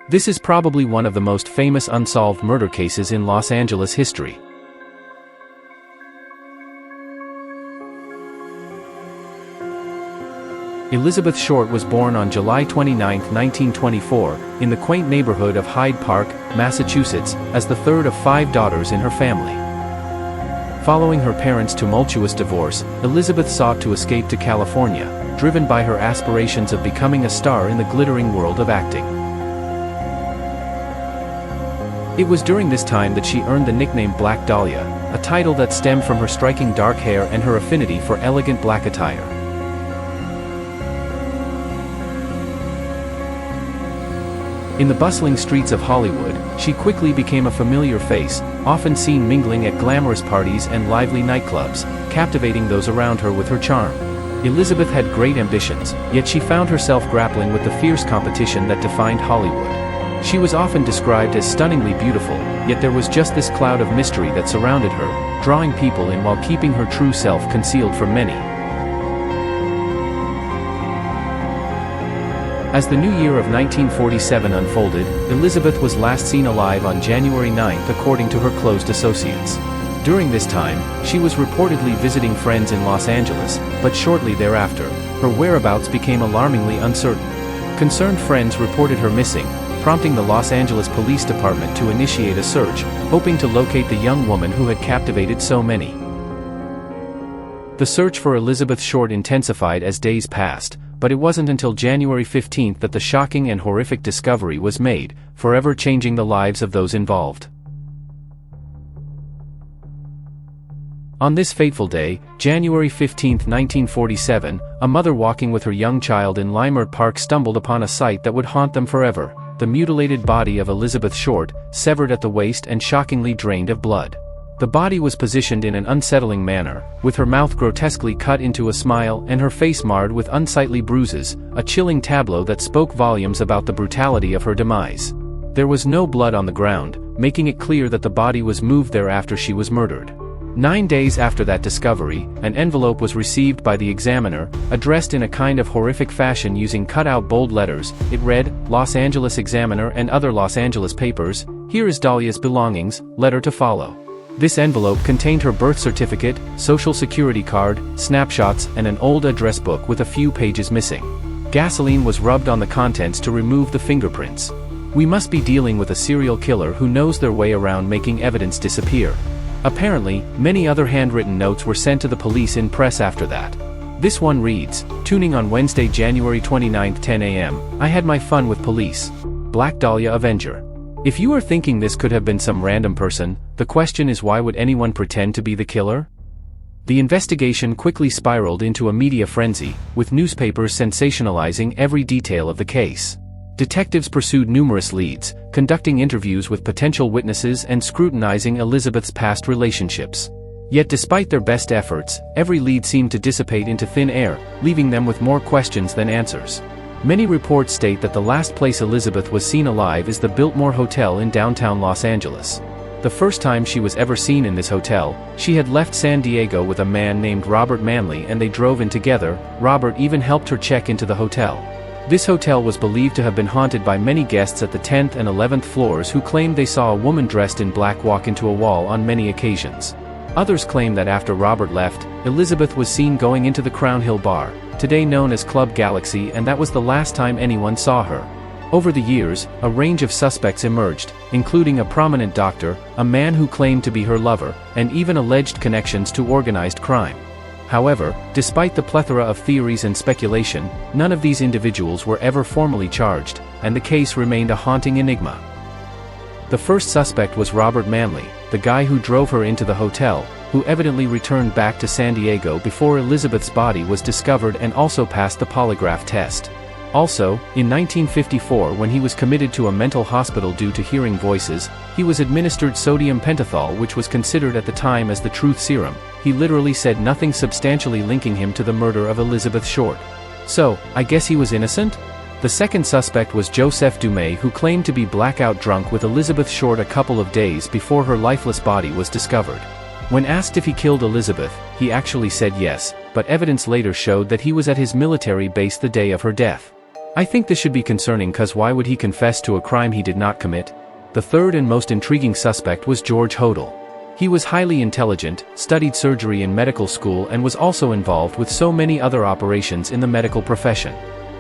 This is probably one of the most famous unsolved murder cases in Los Angeles history. Elizabeth Short was born on July 29, 1924, in the quaint neighborhood of Hyde Park, Massachusetts, as the third of 5 daughters in her family. Following her parents' tumultuous divorce, Elizabeth sought to escape to California, driven by her aspirations of becoming a star in the glittering world of acting. It was during this time that she earned the nickname Black Dahlia, a title that stemmed from her striking dark hair and her affinity for elegant black attire. In the bustling streets of Hollywood, she quickly became a familiar face, often seen mingling at glamorous parties and lively nightclubs, captivating those around her with her charm. Elizabeth had great ambitions, yet she found herself grappling with the fierce competition that defined Hollywood. She was often described as stunningly beautiful, yet there was just this cloud of mystery that surrounded her, drawing people in while keeping her true self concealed from many. As the new year of 1947 unfolded, Elizabeth was last seen alive on January 9, according to her closest associates. During this time, she was reportedly visiting friends in Los Angeles, but shortly thereafter, her whereabouts became alarmingly uncertain. Concerned friends reported her missing, prompting the Los Angeles Police Department to initiate a search, hoping to locate the young woman who had captivated so many. The search for Elizabeth Short intensified as days passed, but it wasn't until January 15 that the shocking and horrific discovery was made, forever changing the lives of those involved. On this fateful day, January 15, 1947, a mother walking with her young child in Leimert Park stumbled upon a sight that would haunt them forever: the mutilated body of Elizabeth Short, severed at the waist and shockingly drained of blood. The body was positioned in an unsettling manner, with her mouth grotesquely cut into a smile and her face marred with unsightly bruises, a chilling tableau that spoke volumes about the brutality of her demise. There was no blood on the ground, making it clear that the body was moved there after she was murdered. 9 days after that discovery, an envelope was received by the examiner, addressed in a kind of horrific fashion using cut-out bold letters. It read, "Los Angeles Examiner and other Los Angeles papers, here is Dahlia's belongings, letter to follow." This envelope contained her birth certificate, social security card, snapshots, and an old address book with a few pages missing. Gasoline was rubbed on the contents to remove the fingerprints. We must be dealing with a serial killer who knows their way around making evidence disappear. Apparently, many other handwritten notes were sent to the police in press after that. This one reads, "Tuning on Wednesday, January 29, 10 a.m., I had my fun with police. Black Dahlia Avenger." If you are thinking this could have been some random person, the question is, why would anyone pretend to be the killer? The investigation quickly spiraled into a media frenzy, with newspapers sensationalizing every detail of the case. Detectives pursued numerous leads, conducting interviews with potential witnesses and scrutinizing Elizabeth's past relationships. Yet despite their best efforts, every lead seemed to dissipate into thin air, leaving them with more questions than answers. Many reports state that the last place Elizabeth was seen alive is the Biltmore Hotel in downtown Los Angeles. The first time she was ever seen in this hotel, she had left San Diego with a man named Robert Manley and they drove in together. Robert even helped her check into the hotel. This hotel was believed to have been haunted by many guests at the 10th and 11th floors who claimed they saw a woman dressed in black walk into a wall on many occasions. Others claim that after Robert left, Elizabeth was seen going into the Crown Hill Bar, today known as Club Galaxy, and that was the last time anyone saw her. Over the years, a range of suspects emerged, including a prominent doctor, a man who claimed to be her lover, and even alleged connections to organized crime. However, despite the plethora of theories and speculation, none of these individuals were ever formally charged, and the case remained a haunting enigma. The first suspect was Robert Manley, the guy who drove her into the hotel, who evidently returned back to San Diego before Elizabeth's body was discovered and also passed the polygraph test. Also, in 1954, when he was committed to a mental hospital due to hearing voices, he was administered sodium pentothal, which was considered at the time as the truth serum. He literally said nothing substantially linking him to the murder of Elizabeth Short. So, I guess he was innocent? The second suspect was Joseph Dumais, who claimed to be blackout drunk with Elizabeth Short a couple of days before her lifeless body was discovered. When asked if he killed Elizabeth, he actually said yes, but evidence later showed that he was at his military base the day of her death. I think this should be concerning, cause why would he confess to a crime he did not commit? The third and most intriguing suspect was George Hodel. He was highly intelligent, studied surgery in medical school, and was also involved with so many other operations in the medical profession.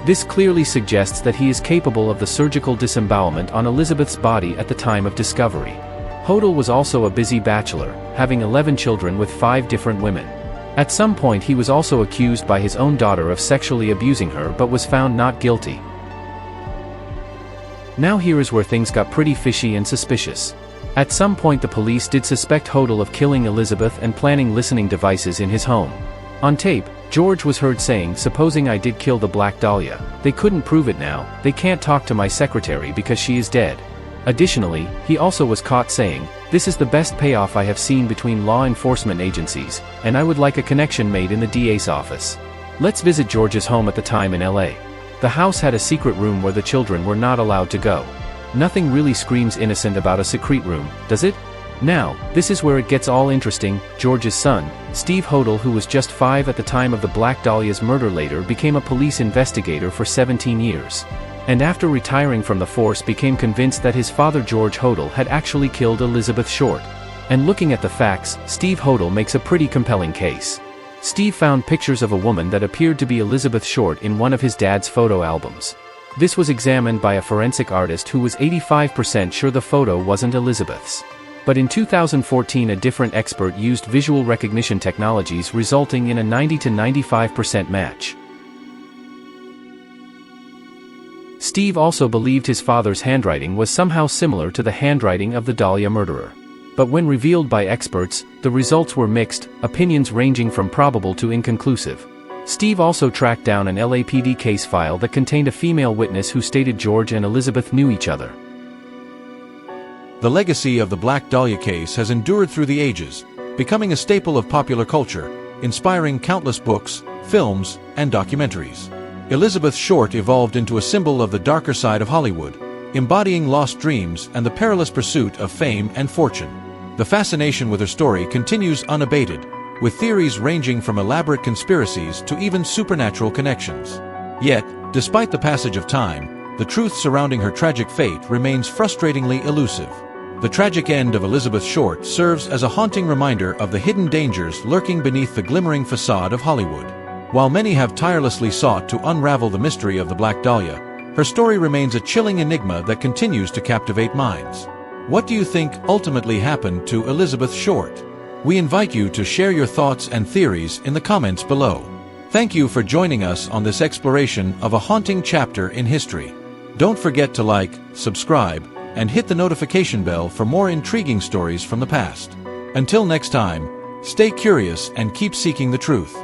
This clearly suggests that he is capable of the surgical disembowelment on Elizabeth's body at the time of discovery. Hodel was also a busy bachelor, having 11 children with 5 different women. At some point he was also accused by his own daughter of sexually abusing her but was found not guilty. Now here is where things got pretty fishy and suspicious. At some point the police did suspect Hodel of killing Elizabeth and planting listening devices in his home. On tape, George was heard saying, "Supposing I did kill the Black Dahlia, they couldn't prove it now, they can't talk to my secretary because she is dead." Additionally, he also was caught saying, "This is the best payoff I have seen between law enforcement agencies, and I would like a connection made in the DA's office." Let's visit George's home at the time in LA. The house had a secret room where the children were not allowed to go. Nothing really screams innocent about a secret room, does it? Now, this is where it gets all interesting. George's son, Steve Hodel, who was just 5 at the time of the Black Dahlia's murder, later became a police investigator for 17 years. And after retiring from the force became convinced that his father George Hodel had actually killed Elizabeth Short. And looking at the facts, Steve Hodel makes a pretty compelling case. Steve found pictures of a woman that appeared to be Elizabeth Short in one of his dad's photo albums. This was examined by a forensic artist who was 85% sure the photo wasn't Elizabeth's. But in 2014 a different expert used visual recognition technologies, resulting in a 90 to 95% match. Steve also believed his father's handwriting was somehow similar to the handwriting of the Dahlia murderer. But when revealed by experts, the results were mixed, opinions ranging from probable to inconclusive. Steve also tracked down an LAPD case file that contained a female witness who stated George and Elizabeth knew each other. The legacy of the Black Dahlia case has endured through the ages, becoming a staple of popular culture, inspiring countless books, films, and documentaries. Elizabeth Short evolved into a symbol of the darker side of Hollywood, embodying lost dreams and the perilous pursuit of fame and fortune. The fascination with her story continues unabated, with theories ranging from elaborate conspiracies to even supernatural connections. Yet, despite the passage of time, the truth surrounding her tragic fate remains frustratingly elusive. The tragic end of Elizabeth Short serves as a haunting reminder of the hidden dangers lurking beneath the glimmering facade of Hollywood. While many have tirelessly sought to unravel the mystery of the Black Dahlia, her story remains a chilling enigma that continues to captivate minds. What do you think ultimately happened to Elizabeth Short? We invite you to share your thoughts and theories in the comments below. Thank you for joining us on this exploration of a haunting chapter in history. Don't forget to like, subscribe, and hit the notification bell for more intriguing stories from the past. Until next time, stay curious and keep seeking the truth.